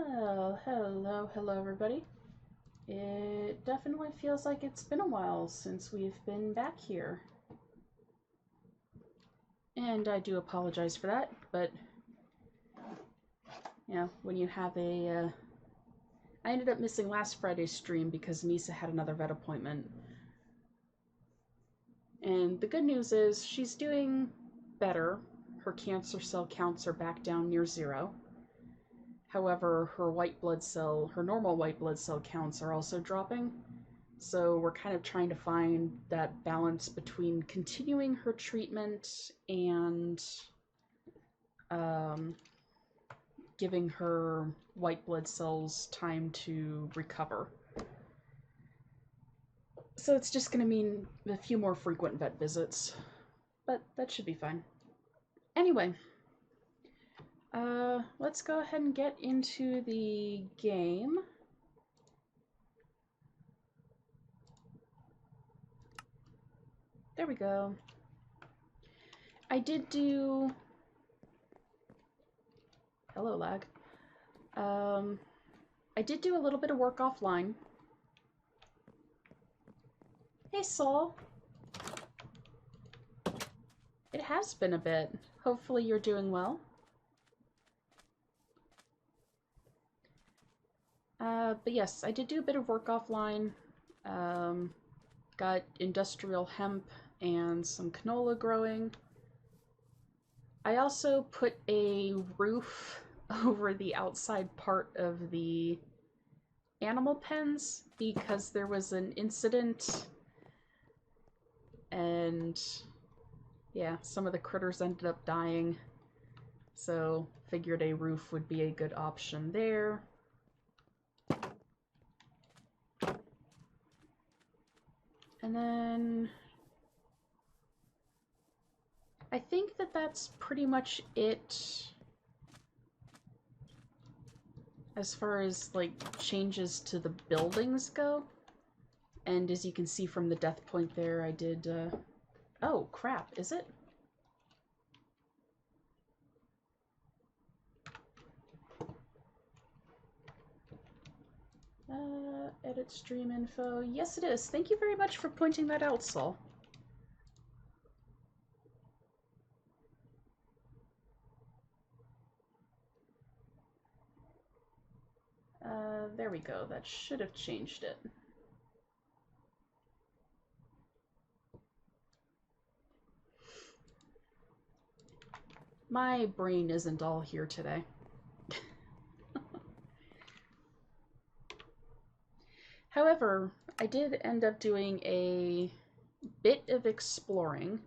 Well, hello everybody. It definitely feels like it's been a while since we've been back here. And I do apologize for that, but, you know, when you have I ended up missing last Friday's stream because Misa had another vet appointment. And the good news is she's doing better. Her cancer cell counts are back down near 0. However, her normal white blood cell counts are also dropping. So we're kind of trying to find that balance between continuing her treatment and giving her white blood cells time to recover. So it's just going to mean a few more frequent vet visits, but that should be fine. Anyway, let's go ahead and get into the game. There we go. I did do... Hello, lag. I did do a little bit of work offline. Hey, Saul. It has been a bit. Hopefully you're doing well. But yes, I did do a bit of work offline. Got industrial hemp and some canola growing. I also put a roof over the outside part of the animal pens because there was an incident and yeah, some of the critters ended up dying. So figured a roof would be a good option there. And then I think that that's pretty much it as far as like changes to the buildings go. And as you can see from the death point there, I did oh crap, is it? Edit stream info. Yes, it is. Thank you very much for pointing that out, Saul. There we go. That should have changed it. My brain isn't all here today. However, I did end up doing a bit of exploring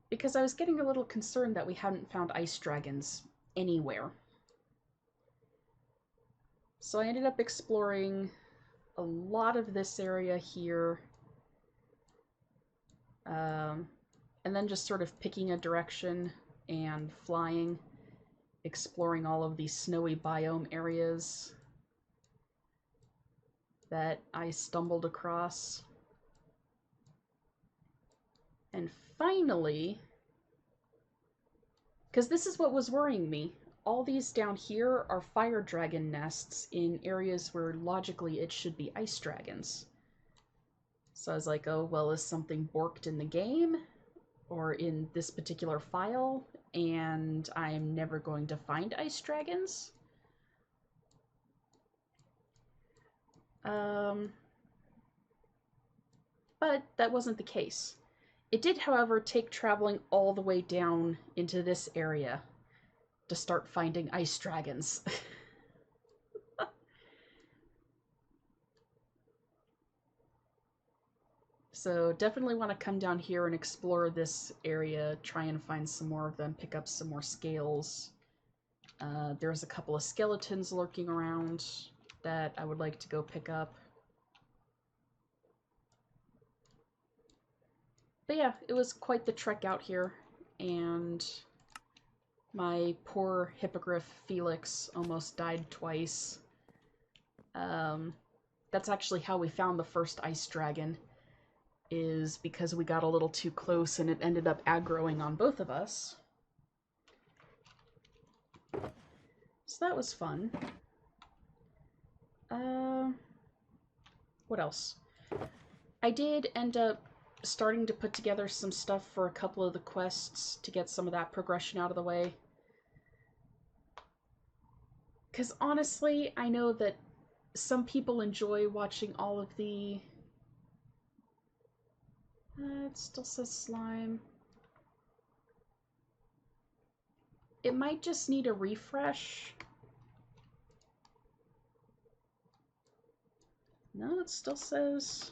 because I was getting a little concerned that we hadn't found ice dragons anywhere. So I ended up exploring a lot of this area here, and then just sort of picking a direction and flying, exploring all of these snowy biome areas that I stumbled across. And finally, because this is what was worrying me, all these down here are fire dragon nests in areas where logically it should be ice dragons. So I was like, oh, well, is something borked in the game or in this particular file and I'm never going to find ice dragons? But that wasn't the case. It did, however, take traveling all the way down into this area to start finding ice dragons. So definitely want to come down here and explore this area, try and find some more of them, pick up some more scales. There's a couple of skeletons lurking around that I would like to go pick up. But yeah, it was quite the trek out here, and my poor hippogriff Felix almost died twice. That's actually how we found the first ice dragon, is because we got a little too close and it ended up aggroing on both of us. So that was fun. What else? I did end up starting to put together some stuff for a couple of the quests to get some of that progression out of the way. Because honestly, I know that some people enjoy watching all of the... it still says slime. It might just need a refresh. No, it still says...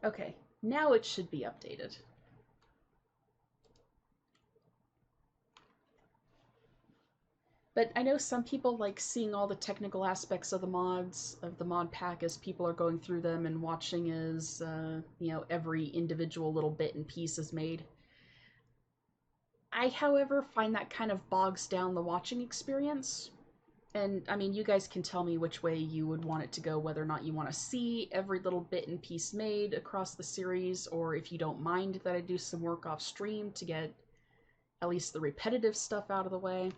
Okay, now it should be updated. But I know some people like seeing all the technical aspects of the mods, of the mod pack, as people are going through them and watching as, you know, every individual little bit and piece is made. I, however, find that kind of bogs down the watching experience. And, I mean, you guys can tell me which way you would want it to go, whether or not you want to see every little bit and piece made across the series, or if you don't mind that I do some work off stream to get at least the repetitive stuff out of the way.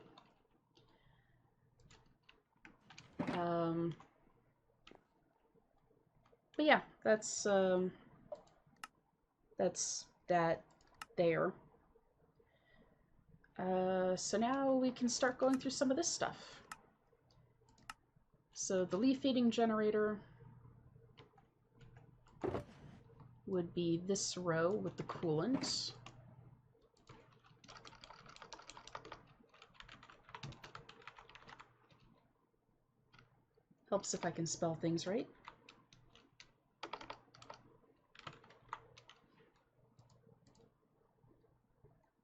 But yeah, that's that there. So now we can start going through some of this stuff. So the leaf eating generator would be this row with the coolant. Helps if I can spell things right.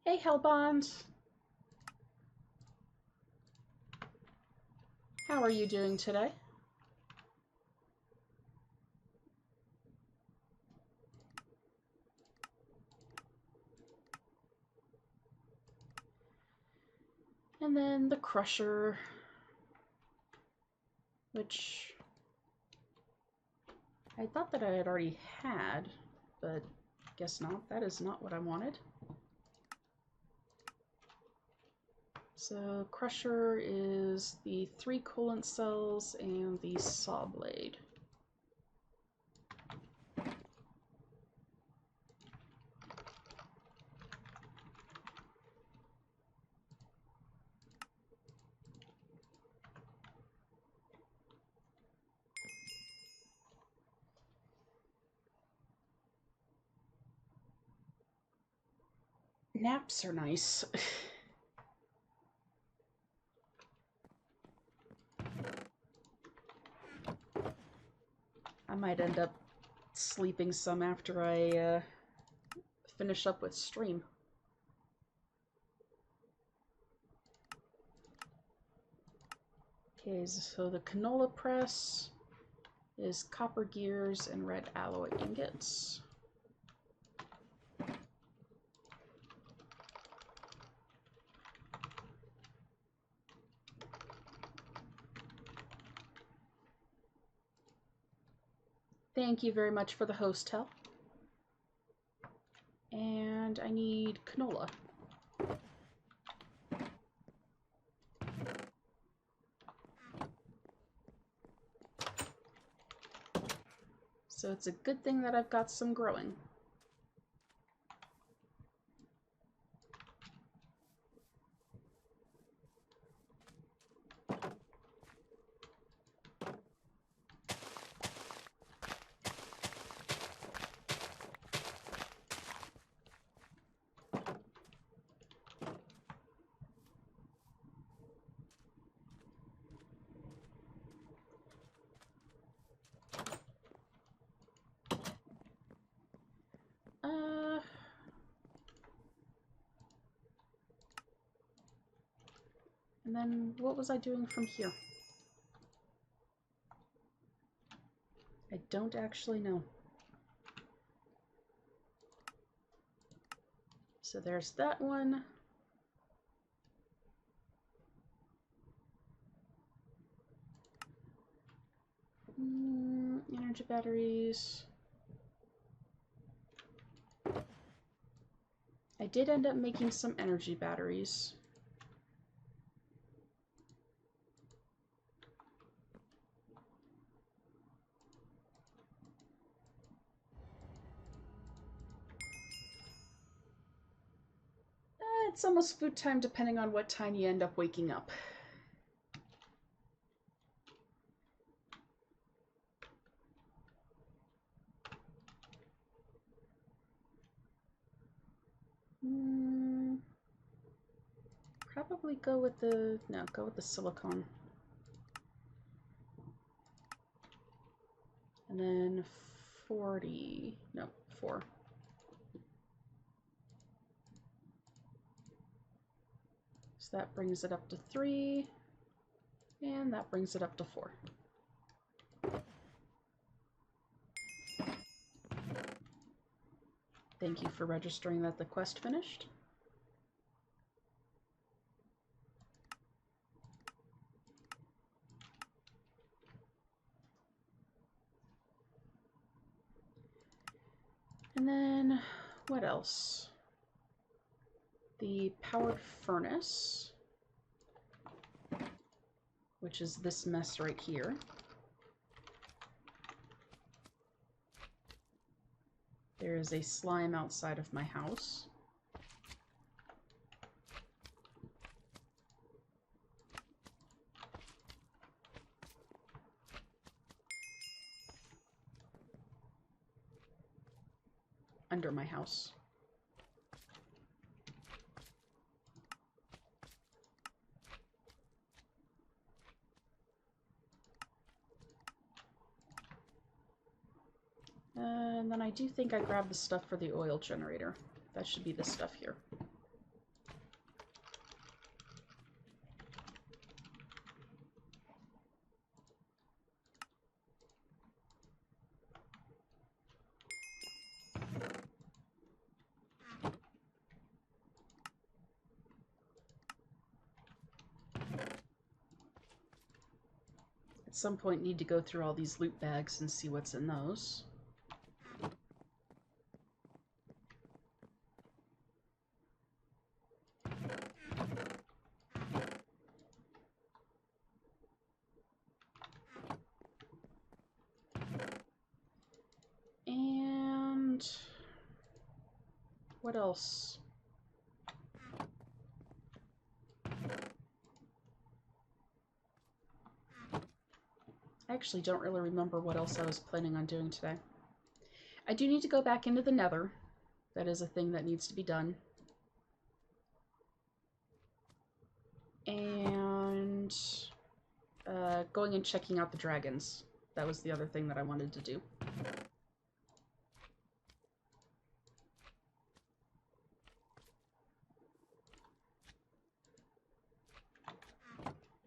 Hey, Hellbond! How are you doing today? And then the crusher, which I thought that I had already had, but guess not. That is not what I wanted. So crusher is the 3 coolant cells and the saw blade. Naps are nice. I might end up sleeping some after I finish up with stream. Okay, so the canola press is copper gears and red alloy ingots. Thank you very much for the host, Hel. And I need canola. So it's a good thing that I've got some growing. And then what was I doing from here? I don't actually know. So there's that one. energy batteries. I did end up making some energy batteries. It's almost food time depending on what time you end up waking up. Probably go with the, no, go with the silicone. And then 40, no, 4. So that brings it up to 3, and that brings it up to 4. Thank you for registering that the quest finished. And then, what else? The powered furnace, which is this mess right here. There is a slime outside of my house. Under my house. And then I do think I grabbed the stuff for the oil generator. That should be this stuff here. At some point need to go through all these loot bags and see what's in those. And what else? I actually don't really remember what else I was planning on doing today. I do need to go back into the Nether. That is a thing that needs to be done. And going and checking out the dragons. That was the other thing that I wanted to do.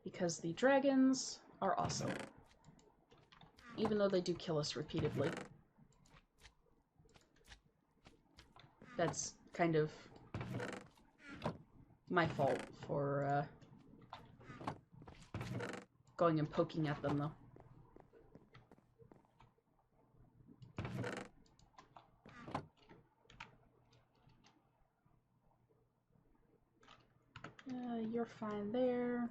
Because the dragons are awesome. Even though they do kill us repeatedly. That's kind of my fault for going and poking at them, though. You're fine there.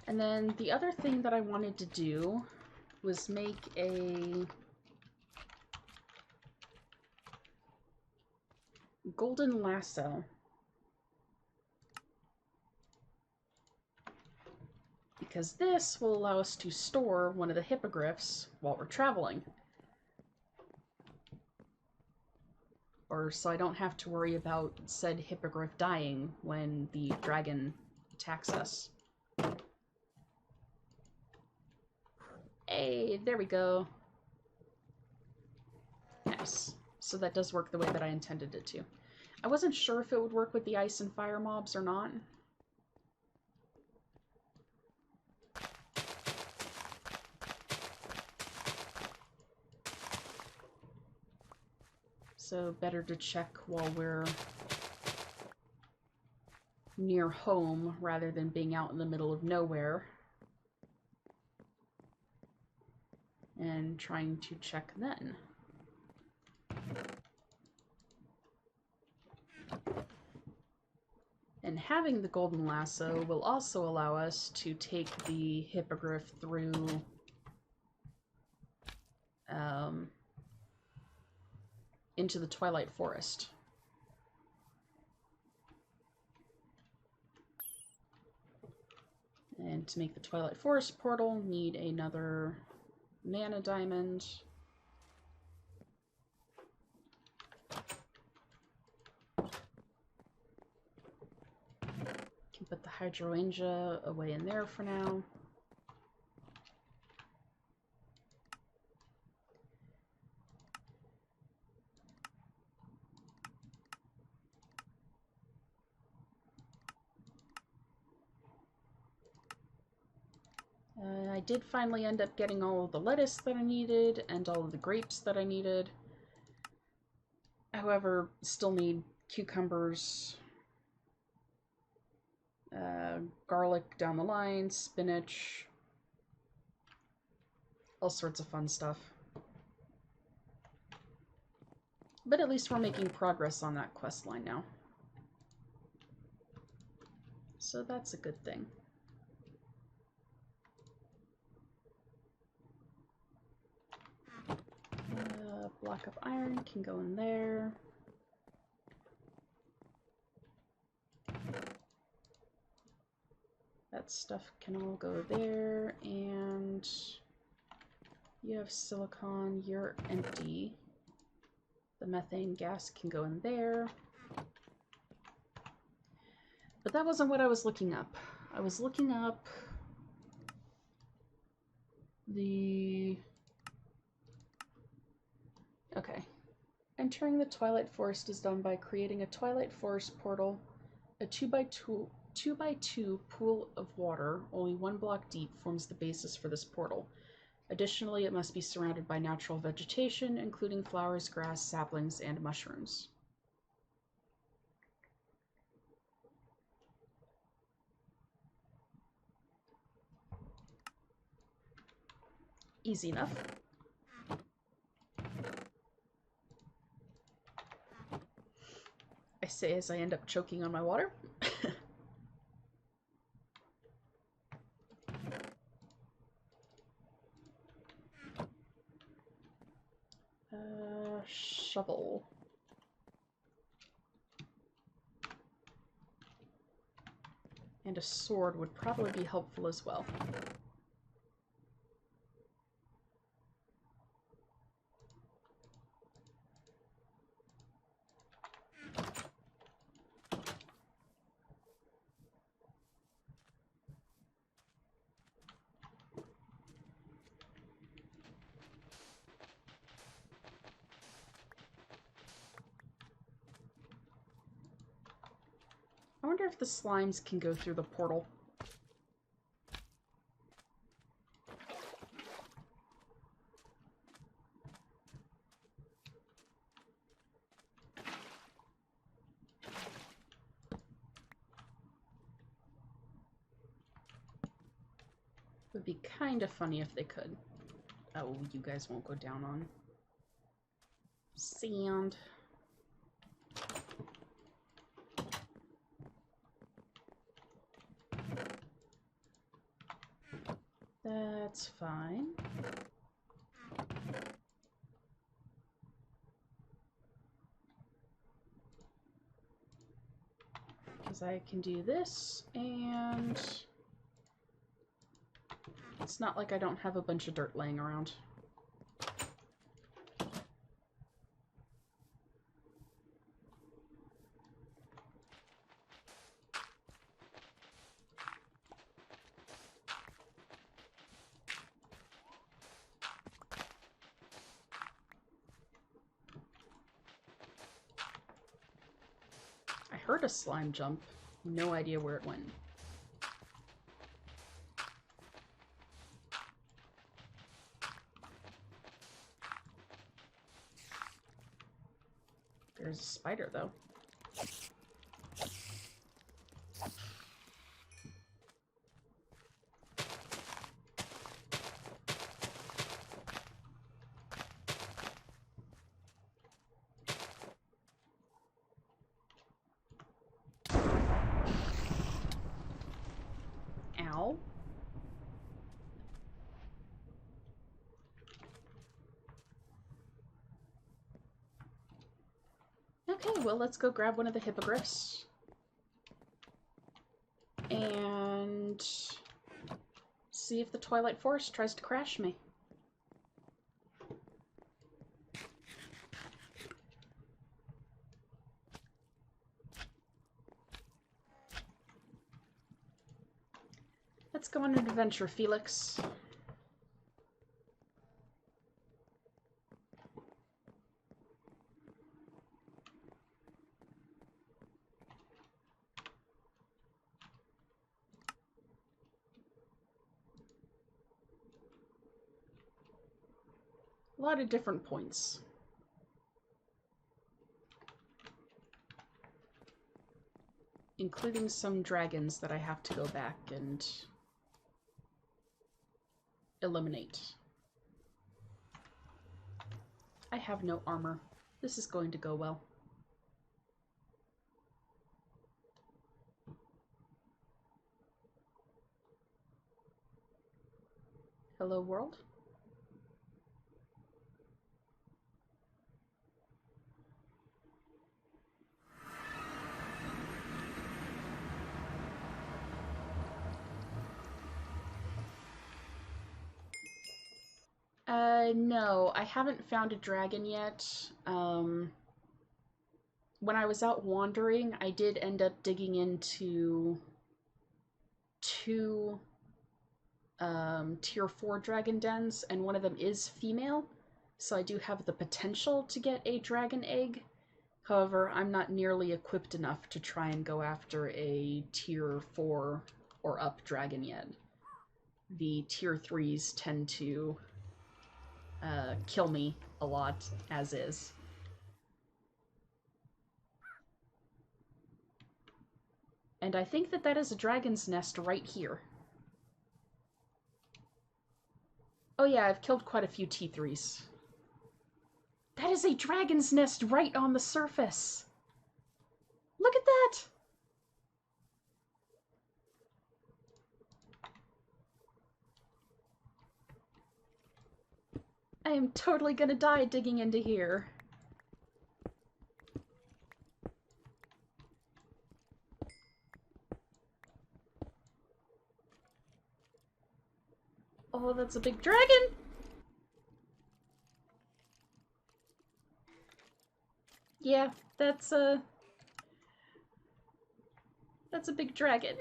And then the other thing that I wanted to do was make a golden lasso. Because this will allow us to store one of the hippogriffs while we're traveling. Or so I don't have to worry about said hippogriff dying when the dragon attacks us. Hey, there we go. Nice. So that does work the way that I intended it to. I wasn't sure if it would work with the ice and fire mobs or not. So better to check while we're near home rather than being out in the middle of nowhere. and trying to check then. And having the golden lasso will also allow us to take the hippogriff through into the Twilight Forest. And to make the Twilight Forest portal, need another mana diamond. Can put the hydrangea away in there for now. I did finally end up getting all of the lettuce that I needed and all of the grapes that I needed. However, still need cucumbers, garlic down the line, spinach, all sorts of fun stuff. But at least we're making progress on that quest line now. So that's a good thing. Block of iron can go in there. That stuff can all go there, and you have silicon, you're empty. The methane gas can go in there. But that wasn't what I was looking up. I was looking up the... Okay. Entering the Twilight Forest is done by creating a Twilight Forest portal. A 2x2 pool of water, only 1 block deep, forms the basis for this portal. Additionally, it must be surrounded by natural vegetation, including flowers, grass, saplings, and mushrooms. Easy enough. I say as I end up choking on my water. Shovel. And a sword would probably be helpful as well. I wonder if the slimes can go through the portal. Would be kind of funny if they could. Oh, you guys won't go down on sand. That's fine. Because I can do this, and it's not like I don't have a bunch of dirt laying around. I heard a slime jump. No idea where it went. There's a spider, though. Okay, well, let's go grab one of the hippogriffs. And see if the Twilight Forest tries to crash me. Let's go on an adventure, Felix. A lot of different points. Including some dragons that I have to go back and eliminate. I have no armor. This is going to go well. Hello, world? No, I haven't found a dragon yet. When I was out wandering, I did end up digging into two tier 4 dragon dens, and one of them is female, so I do have the potential to get a dragon egg. However, I'm not nearly equipped enough to try and go after a tier 4 or up dragon yet. The tier 3s tend to kill me a lot, as is. And I think that that is a dragon's nest right here. Oh yeah, I've killed quite a few T3s. That is a dragon's nest right on the surface! Look at that! I am totally gonna die digging into here. Oh, that's a big dragon! Yeah, that's a big dragon.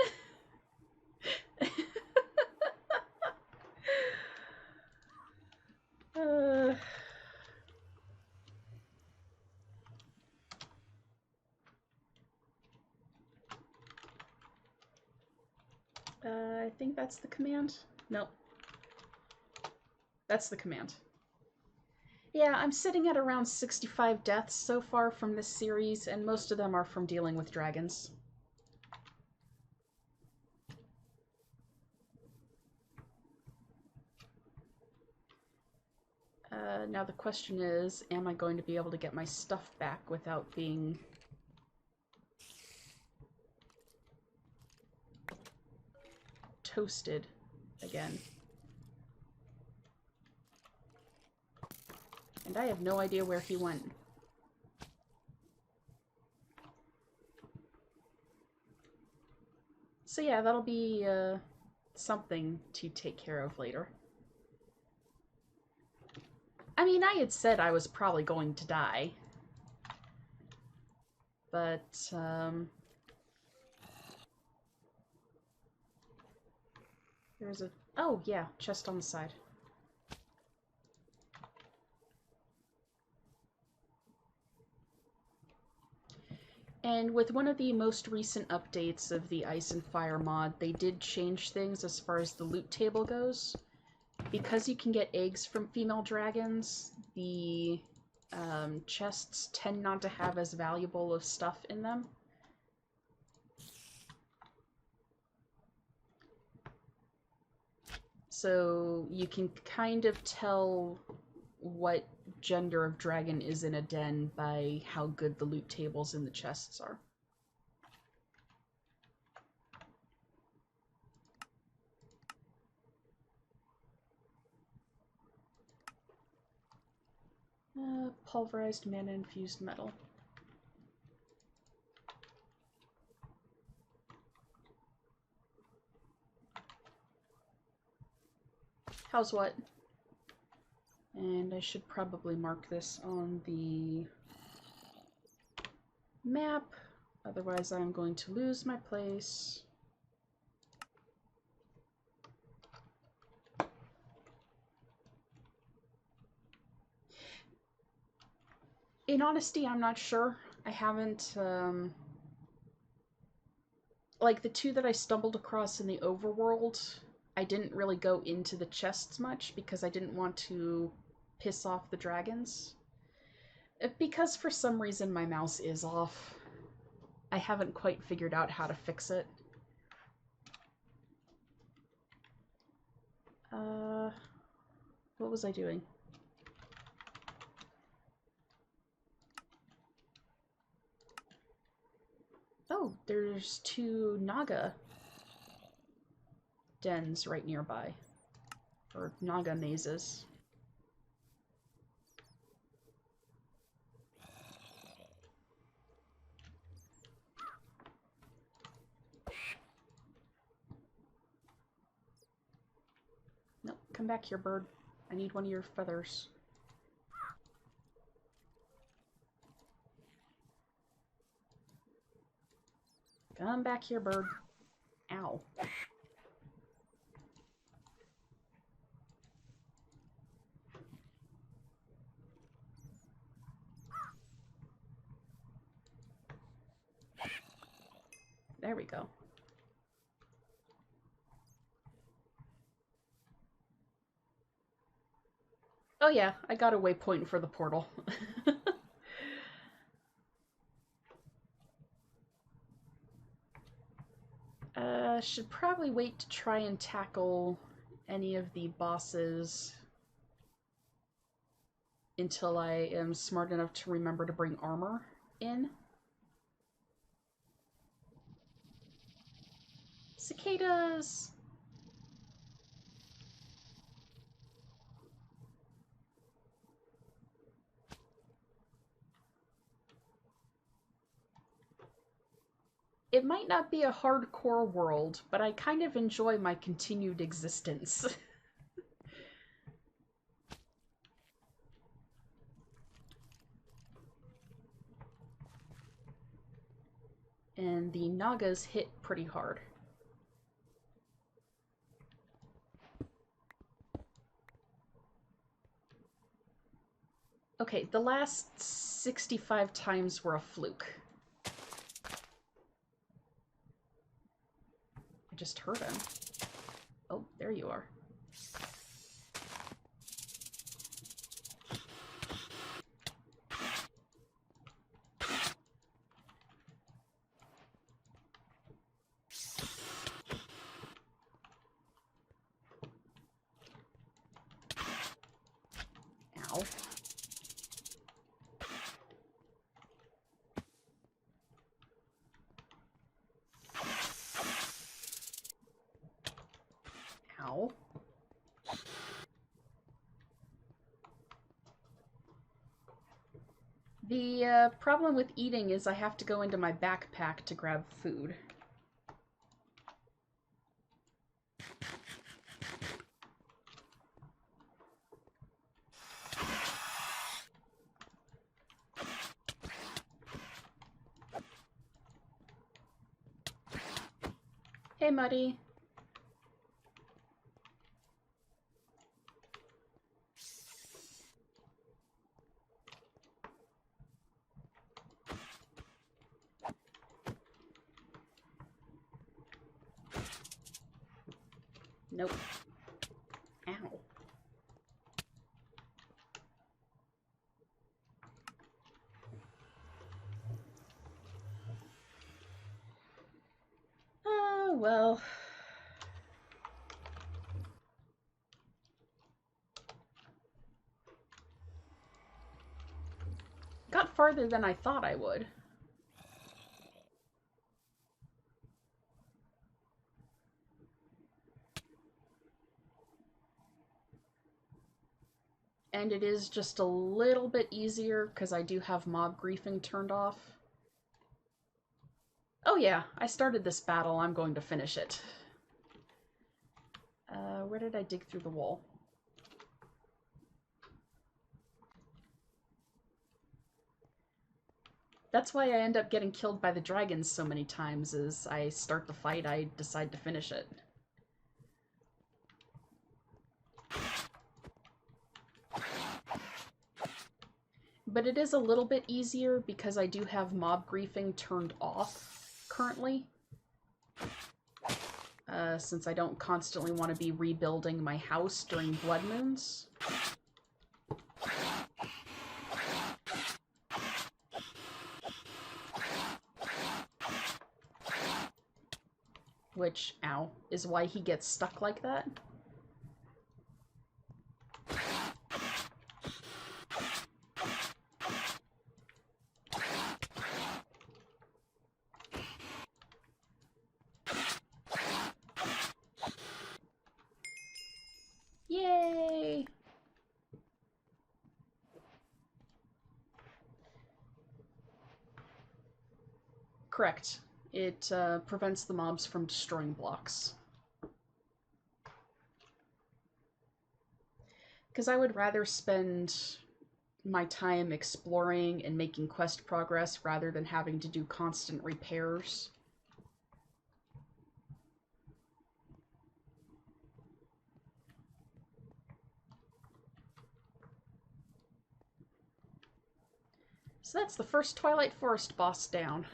I think that's the command. Nope. That's the command. Yeah, I'm sitting at around 65 deaths so far from this series, and most of them are from dealing with dragons. Now the question is, am I going to be able to get my stuff back without being toasted again? And I have no idea where he went. So yeah, that'll be something to take care of later. I mean, I had said I was probably going to die. But, there's a... Oh, yeah, chest on the side. And with one of the most recent updates of the Ice and Fire mod, they did change things as far as the loot table goes. Because you can get eggs from female dragons, the chests tend not to have as valuable of stuff in them. So you can kind of tell what gender of dragon is in a den by how good the loot tables in the chests are. Pulverized mana-infused metal. How's what? And I should probably mark this on the map, otherwise I'm going to lose my place. In honesty, I'm not sure. I haven't, like the two that I stumbled across in the overworld, I didn't really go into the chests much because I didn't want to piss off the dragons. Because for some reason my mouse is off. I haven't quite figured out how to fix it. What was I doing? Oh, there's 2 Naga dens right nearby. Or Naga mazes. Nope, come back here, bird. I need one of your feathers. Come back here, bird. Ow. There we go. Oh yeah, I got a waypoint for the portal. Should probably wait to try and tackle any of the bosses until I am smart enough to remember to bring armor in. Cicadas! It might not be a hardcore world, but I kind of enjoy my continued existence. And the Nagas hit pretty hard. Okay, the last 65 times were a fluke. I just heard him. Oh, there you are. Ow. Ow. The problem with eating is I have to go into my backpack to grab food. Hey, Muddy. Nope. Ow. Oh, well. Got farther than I thought I would. And it is just a little bit easier because I do have mob griefing turned off. Oh yeah, I started this battle. I'm going to finish it. Where did I dig through the wall? That's why I end up getting killed by the dragons so many times, is I start the fight, I decide to finish it. But it is a little bit easier because I do have mob griefing turned off currently. Since I don't constantly want to be rebuilding my house during blood moons. Which, ow, is why he gets stuck like that. Yay! Correct. It prevents the mobs from destroying blocks. Because I would rather spend my time exploring and making quest progress rather than having to do constant repairs. So that's the first Twilight Forest boss down.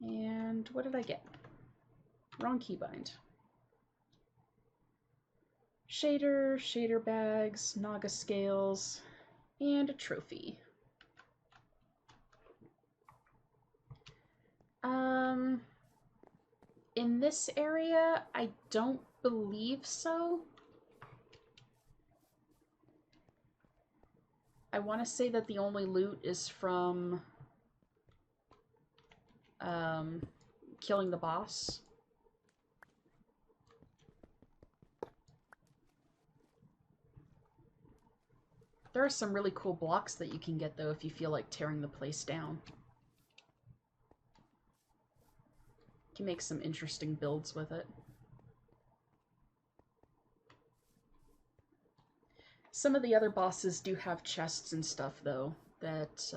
And what did I get? Wrong keybind. Shader bags, Naga scales, and a trophy. In this area, I don't believe so. I want to say that the only loot is from killing the boss. There are some really cool blocks that you can get, though, if you feel like tearing the place down. You can make some interesting builds with it. Some of the other bosses do have chests and stuff, though, that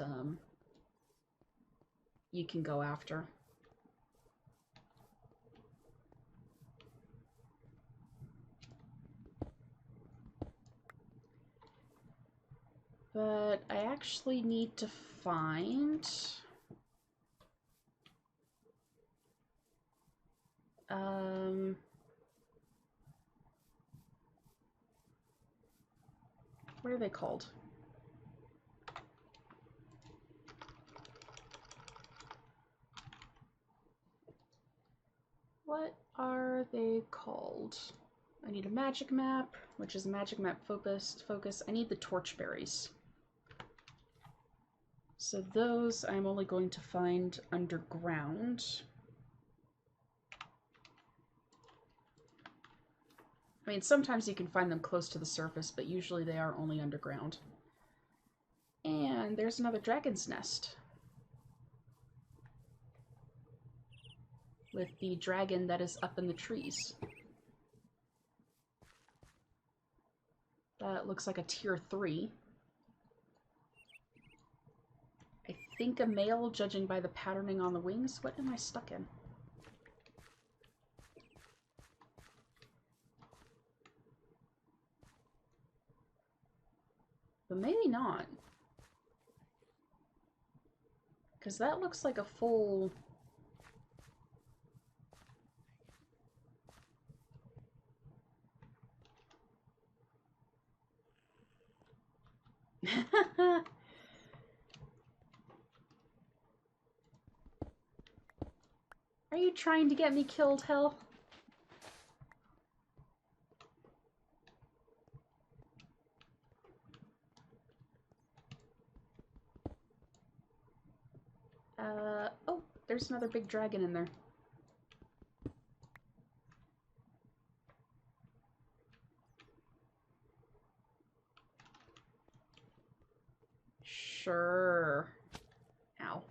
you can go after. But I actually need to find... what are they called? What are they called? I need a magic map, which is a magic map focus. I need the torchberries. So those I'm only going to find underground. I mean, sometimes you can find them close to the surface, but usually they are only underground. And there's another dragon's nest. With the dragon that is up in the trees. That looks like a tier 3. I think a male, judging by the patterning on the wings. What am I stuck in? But maybe not. Because that looks like a full... Are you trying to get me killed, Hell? Oh, there's another big dragon in there. Sure. Ow.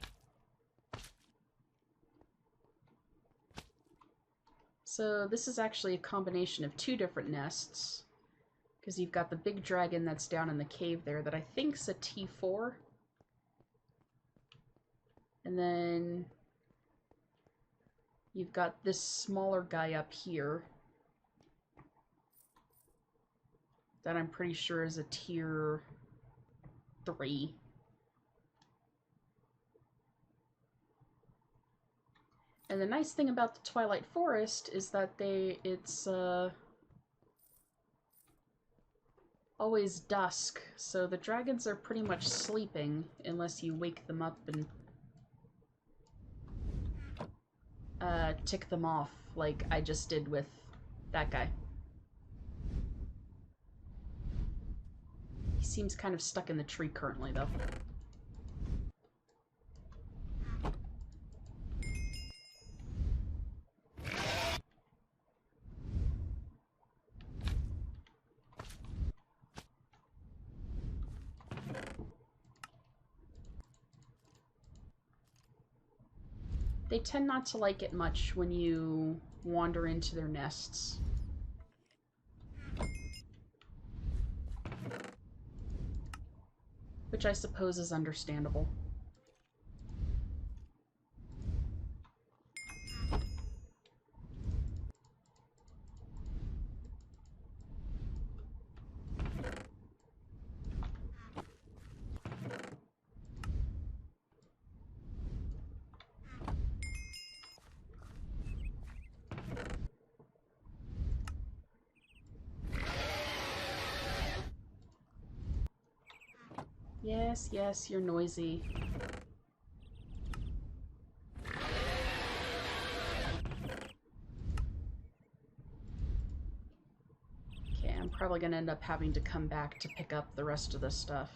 So this is actually a combination of 2 different nests. Because you've got the big dragon that's down in the cave there that I think's a T4. And then you've got this smaller guy up here that I'm pretty sure is a tier 3. And the nice thing about the Twilight Forest is that it's always dusk, so the dragons are pretty much sleeping unless you wake them up and tick them off like I just did with that guy. He seems kind of stuck in the tree currently, though. They tend not to like it much when you wander into their nests. Which I suppose is understandable. Yes, yes, you're noisy. Okay, I'm probably gonna end up having to come back to pick up the rest of this stuff.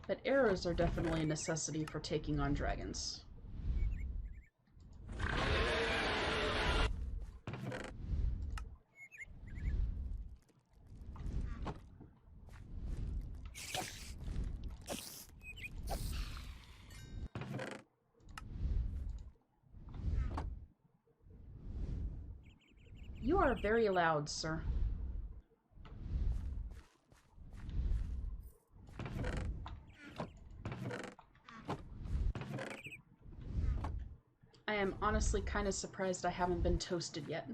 But arrows are definitely a necessity for taking on dragons. You are very loud, sir. I am honestly kind of surprised I haven't been toasted yet.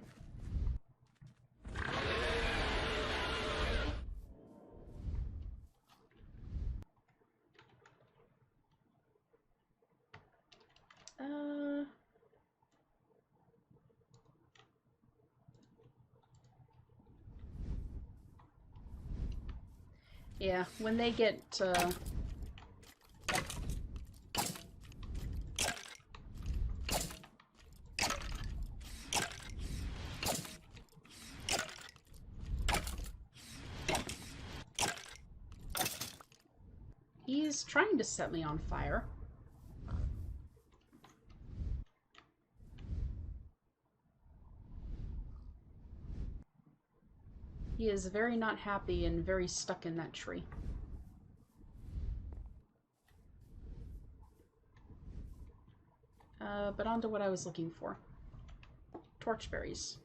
Yeah, when they get, He's trying to set me on fire. He is very not happy and very stuck in that tree. But on to what I was looking for. Torchberries.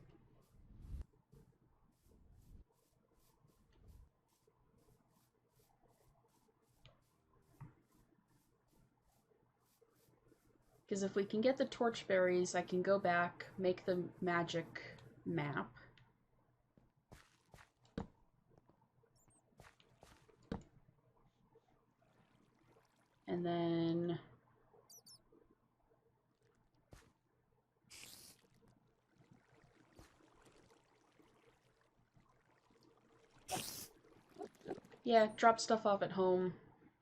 Because if we can get the torchberries, I can go back, make the magic map. And then yeah, drop stuff off at home.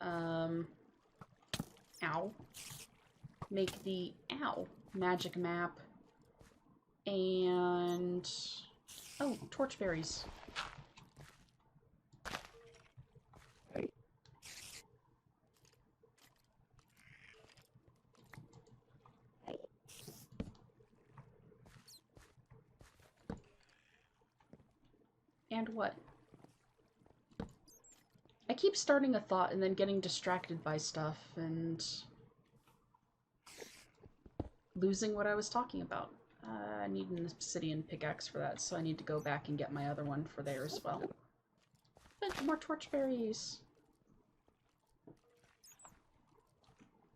Ow. Make the magic map. And oh, torchberries. And what? I keep starting a thought and then getting distracted by stuff and losing what I was talking about. I need an obsidian pickaxe for that, so I need to go back and get my other one for there as well. But more torchberries!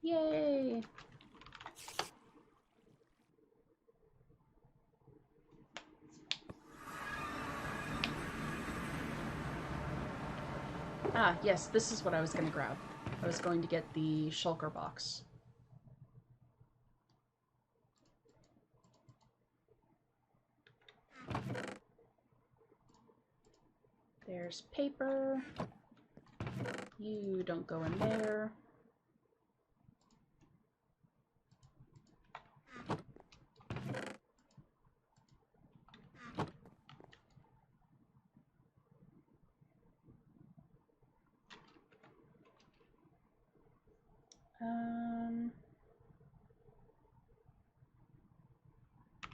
Yay! Ah, yes, this is what I was going to grab. I was going to get the shulker box. There's paper. You don't go in there.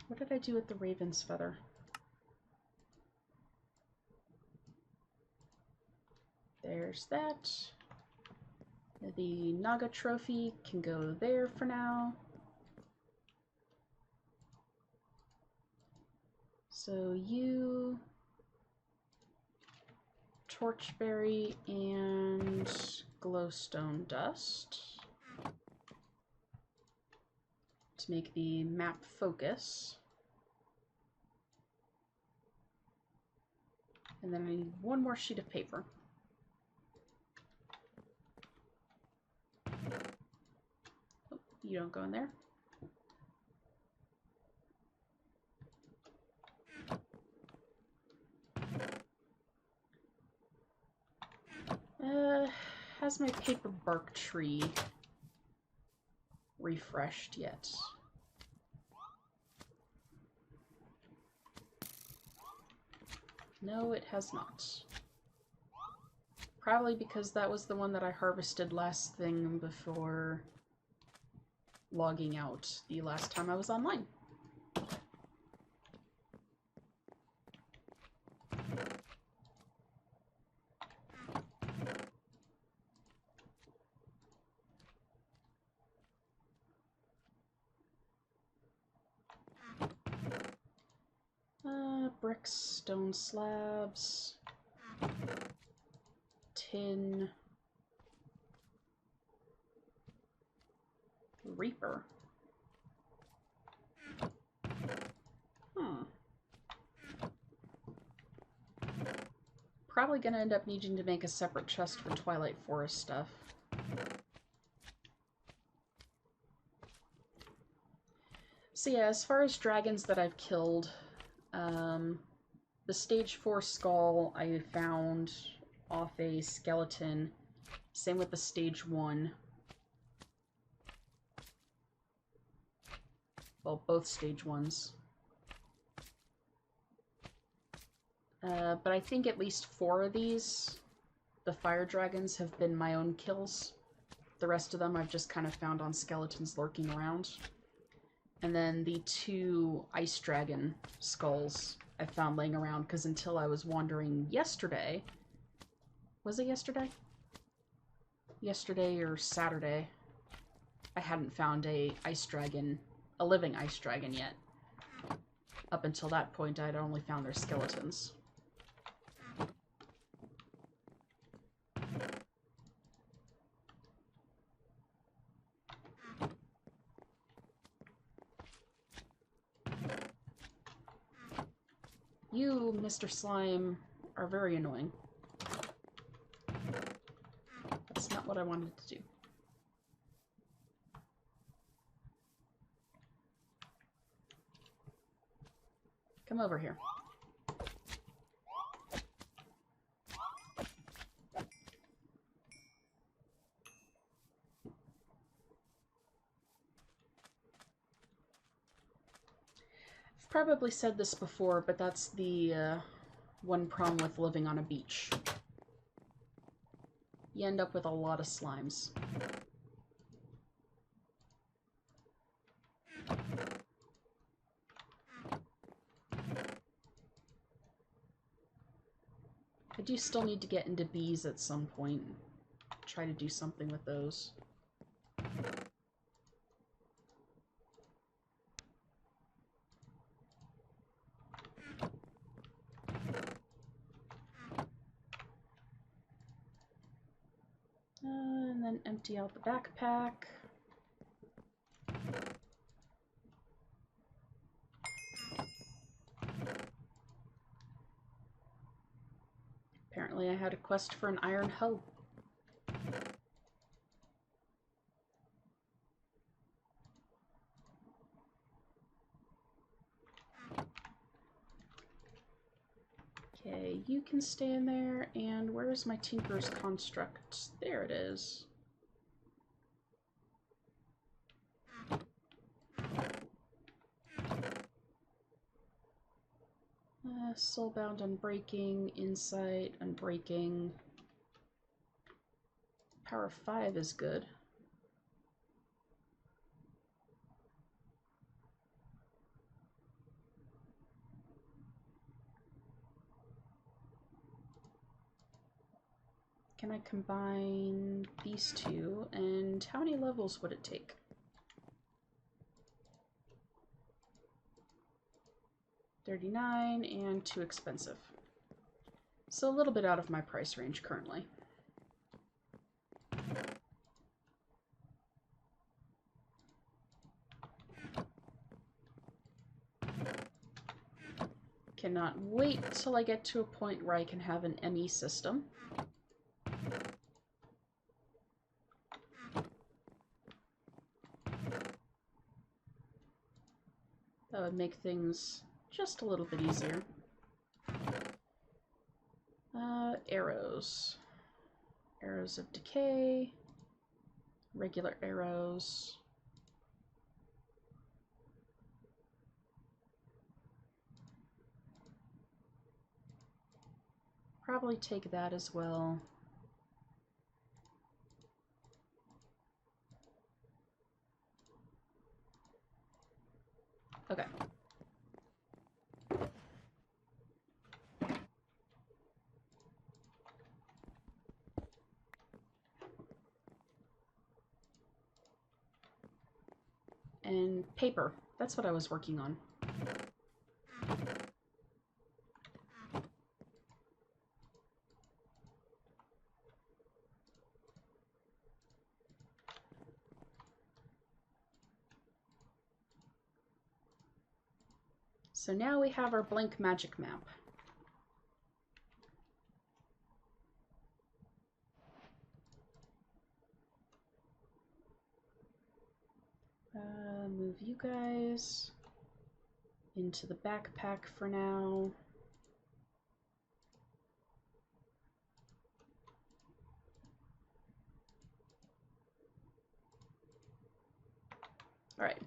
What did I do with the raven's feather? There's that. The Naga trophy can go there for now. So you, torchberry, and glowstone dust to make the map focus. And then I need one more sheet of paper. Oh, you don't go in there. Has my paper bark tree refreshed yet? No, it has not. Probably because that was the one that I harvested last thing before logging out the last time I was online. Bricks, stone slabs, tin, reaper. Probably gonna end up needing to make a separate chest for Twilight Forest stuff. So yeah, as far as dragons that I've killed, the stage 4 skull I found off a skeleton. Same with the stage 1. Well, both stage 1s. But I think at least 4 of these, the fire dragons, have been my own kills. The rest of them I've just kind of found on skeletons lurking around. And then the 2 ice dragon skulls I found laying around, because until I was wandering yesterday... Was it yesterday? Yesterday or Saturday, I hadn't found a ice dragon, a living ice dragon yet. Up until that point, I'd only found their skeletons. You, Mr. Slime, are very annoying. That's not what I wanted to do. Come over here. I've probably said this before, but that's the one problem with living on a beach. You end up with a lot of slimes. I do still need to get into bees at some point. Try to do something with those. And then empty out the backpack. Apparently I had a quest for an iron hoe. Okay, you can stay in there, and where's my Tinker's construct? There it is. Soulbound Unbreaking, Insight Unbreaking. Power 5 is good. Can I combine these two, and how many levels would it take? $39 and too expensive. So a little bit out of my price range currently. Cannot wait till I get to a point where I can have an ME system. That would make things just a little bit easier. Arrows. Arrows of decay. Regular arrows. Probably take that as well. Okay. And paper. That's what I was working on. So now we have our blank magic map. Move you guys into the backpack for now. All right.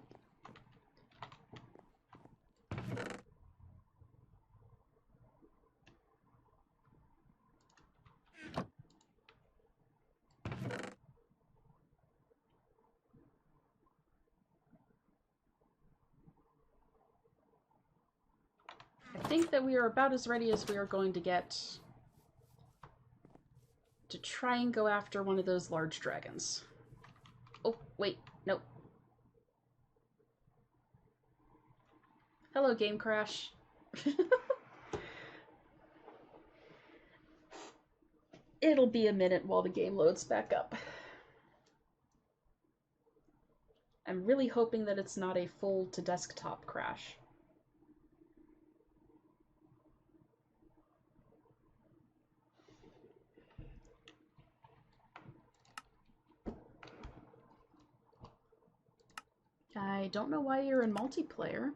I think that we are about as ready as we are going to get to try and go after one of those large dragons. Oh, wait, nope. Hello, game crash. It'll be a minute while the game loads back up. I'm really hoping that it's not a full to desktop crash. I don't know why you're in multiplayer.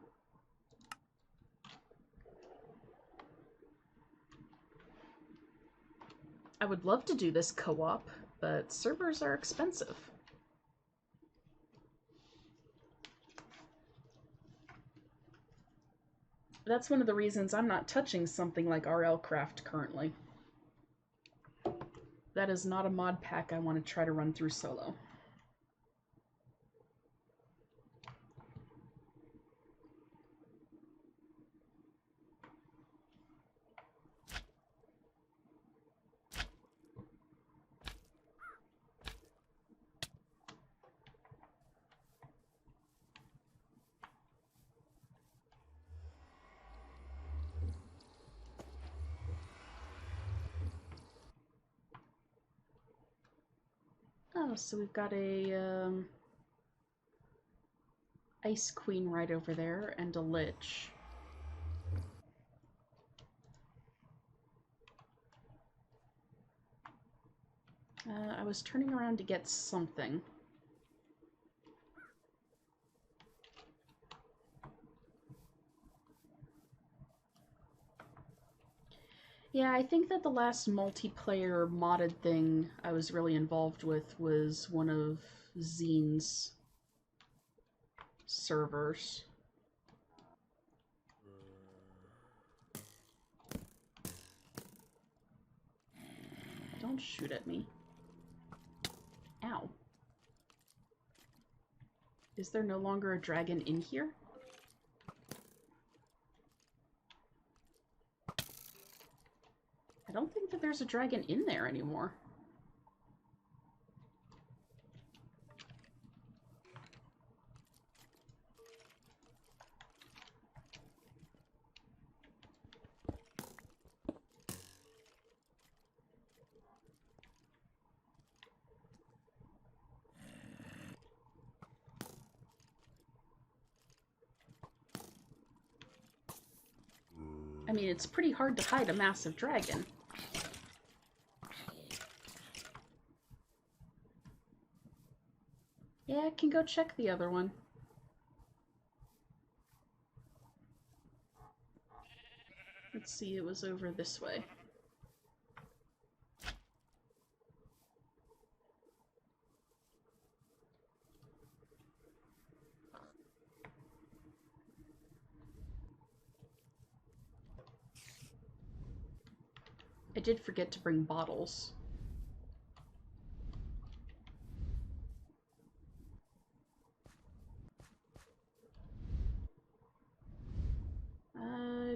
I would love to do this co-op, but servers are expensive. That's one of the reasons I'm not touching something like RL Craft currently. That is not a mod pack I want to try to run through solo. Oh, so we've got a Ice Queen right over there, and a Lich. I was turning around to get something. Yeah, I think that the last multiplayer modded thing I was really involved with was one of Zine's servers. Don't shoot at me. Ow. Is there no longer a dragon in here? I don't think that there's a dragon in there anymore. I mean, it's pretty hard to hide a massive dragon. Yeah, I can go check the other one. Let's see, it was over this way. I did forget to bring bottles.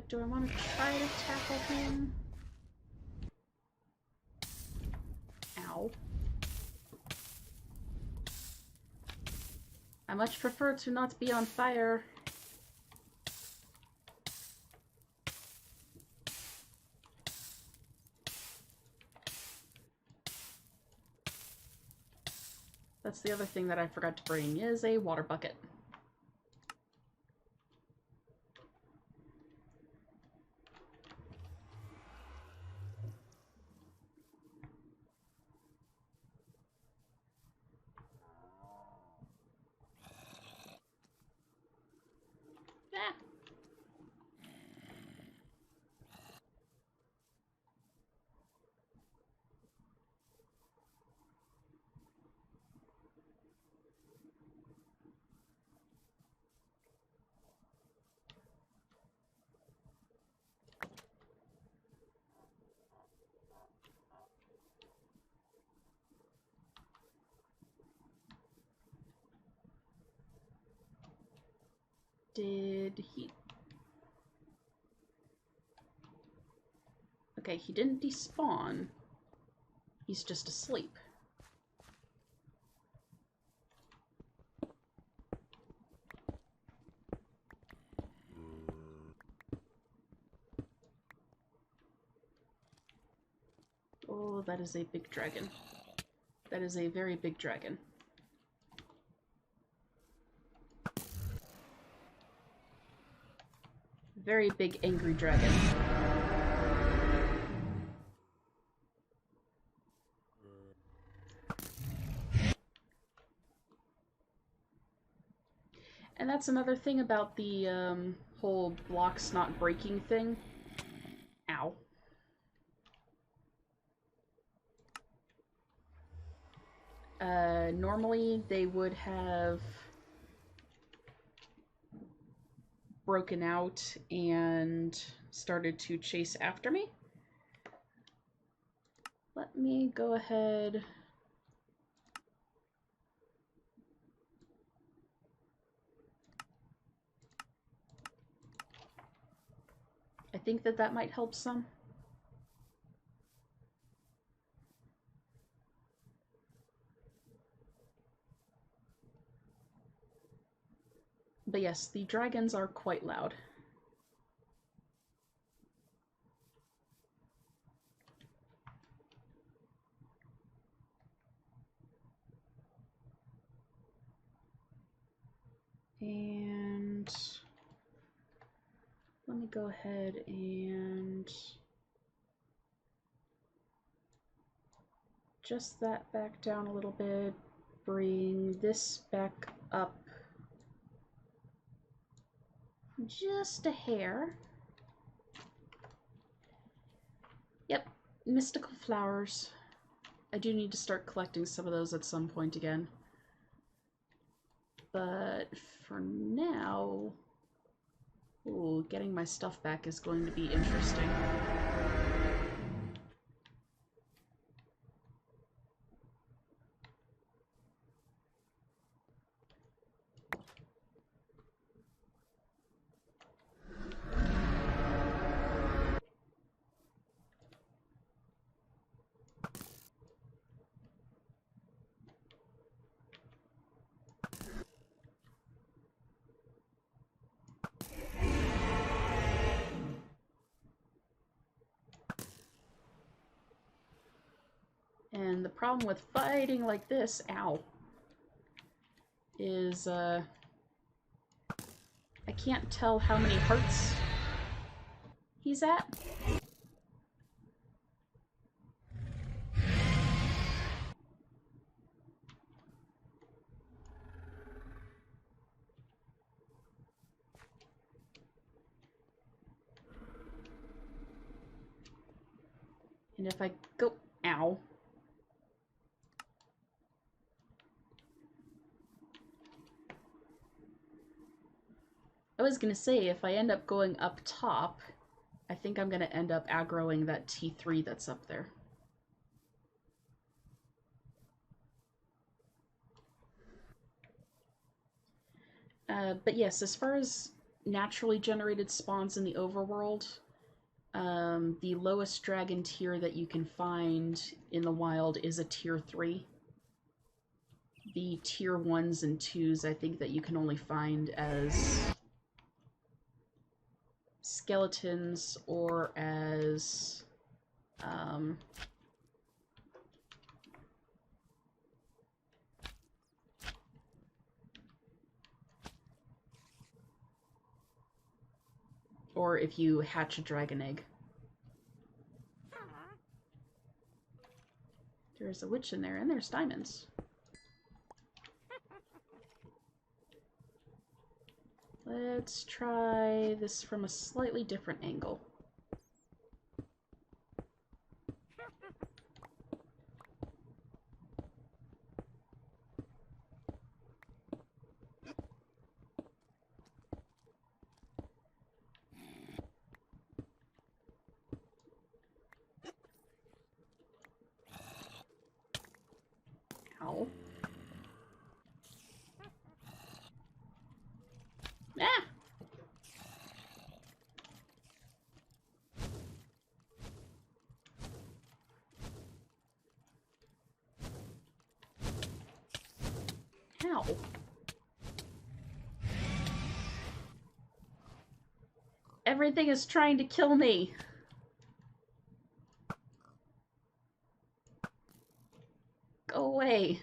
Do I want to try to tackle him? Ow. I much prefer to not be on fire. That's the other thing that I forgot to bring, is a water bucket. Ah. Did he... Okay, he didn't despawn. He's just asleep. Oh, that is a big dragon. That is a very big dragon. Very big angry dragon. And that's another thing about the whole blocks not breaking thing. Ow. Normally they would have broken out and started to chase after me. Let me go ahead. I think that that might help some. But yes, the dragons are quite loud. And let me go ahead and adjust that back down a little bit. Bring this back up just a hair. Yep, mystical flowers. I do need to start collecting some of those at some point again. But for now, ooh, getting my stuff back is going to be interesting. And the problem with fighting like this, ow, is I can't tell how many hearts he's at. And if I go, ow. I was gonna say, if I end up going up top, I think I'm gonna end up aggroing that T3 that's up there. But yes, as far as naturally generated spawns in the overworld, the lowest dragon tier that you can find in the wild is a tier 3. The tier 1s and 2s I think that you can only find as skeletons or as or if you hatch a dragon egg. There's a witch in there, and there's diamonds. Let's try this from a slightly different angle. Ow. Ah! Ow. Everything is trying to kill me. Go away.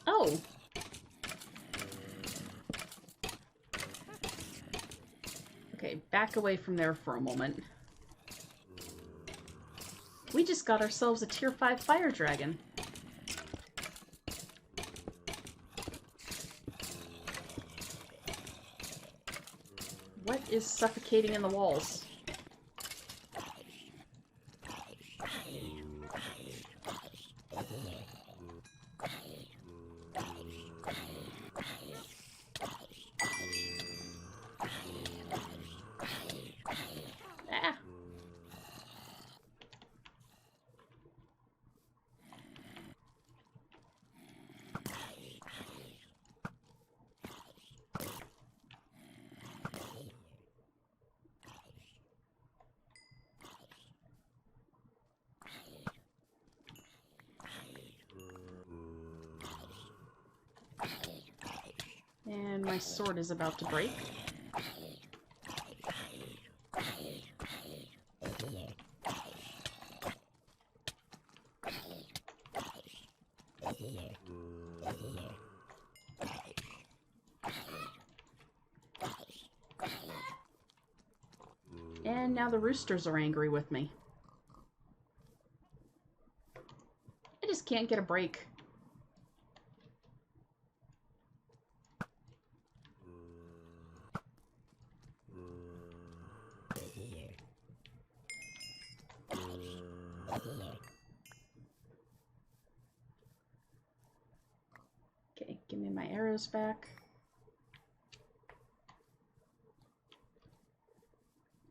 Oh. Okay, back away from there for a moment. We just got ourselves a tier 5 fire dragon. What is suffocating in the walls? And my sword is about to break. And now the roosters are angry with me. I just can't get a break. Okay, give me my arrows back.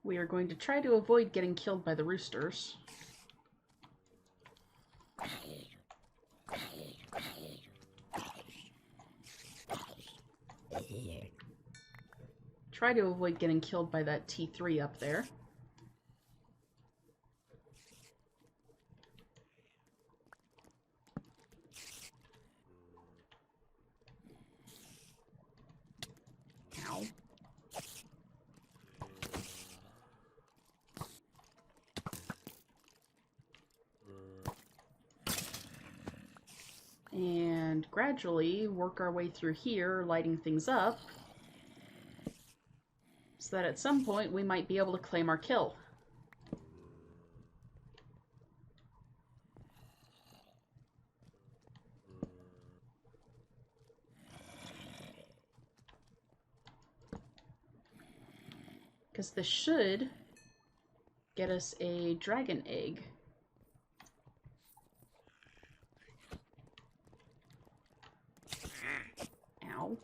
We are going to try to avoid getting killed by the roosters. Try to avoid getting killed by that T3 up there. Ow. And gradually work our way through here, lighting things up, so that at some point we might be able to claim our kill. Because this should get us a dragon egg. Ow.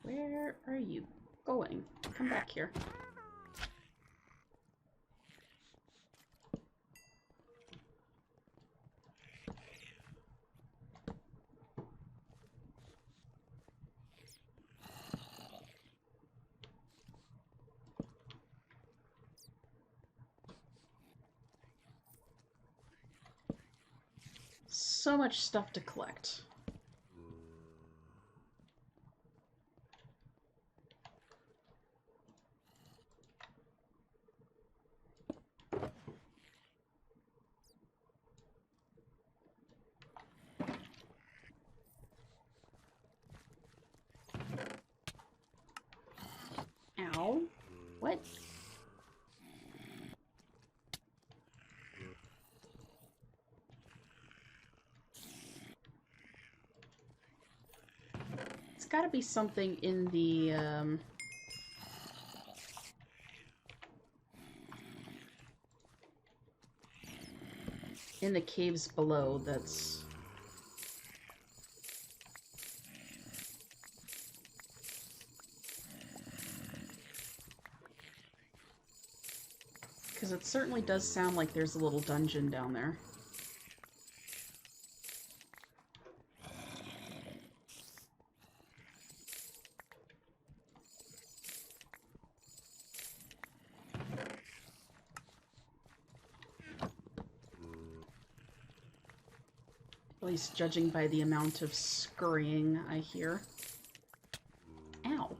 Where are you going? Come back here. So much stuff to collect. Ow. What? It's gotta be something in the, in the caves below that's... Because it certainly does sound like there's a little dungeon down there. At least judging by the amount of scurrying I hear. Ow.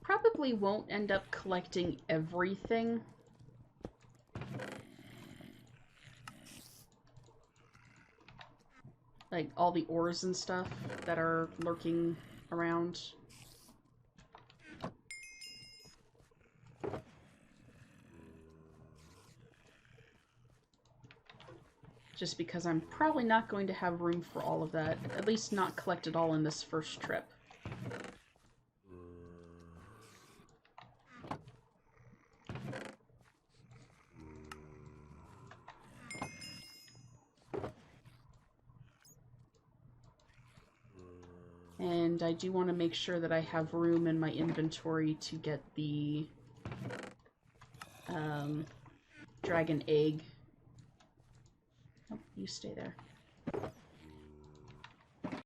Probably won't end up collecting everything. Like, all the ores and stuff that are lurking around. Just because I'm probably not going to have room for all of that. At least not collect it all in this first trip. And I do want to make sure that I have room in my inventory to get the dragon egg. Oh, you stay there.